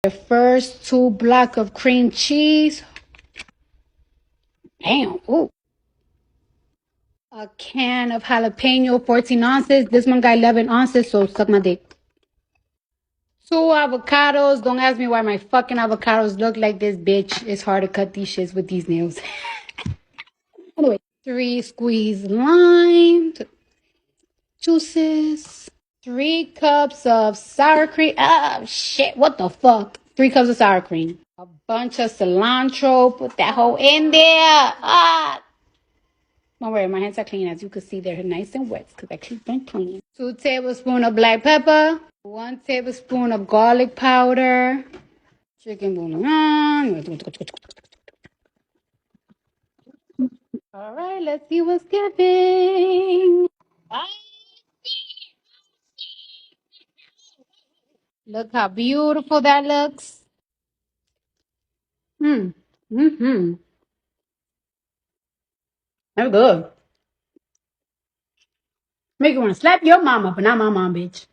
The first 2 blocks of cream cheese. Damn. Ooh. A can of jalapeno, 14 ounces. This one got 11 ounces, so suck my dick. 2 avocados. Don't ask me why my fucking avocados look like this, bitch. It's hard to cut these shits with these nails. Anyway, 3 squeezed lime juices. 3 cups of sour cream. Oh, shit. What the fuck? 3 cups of sour cream. A bunch of cilantro. Put that whole in there. Ah. Don't worry, my hands are clean. As you can see, they're nice and wet because I keep them clean. 2 tablespoons of black pepper. 1 tablespoon of garlic powder. Chicken bouillon. All right, let's see what's giving. Look how beautiful that looks. Hmm. Mm-hmm. That's good. Make you want to slap your mama, but not my mom, bitch.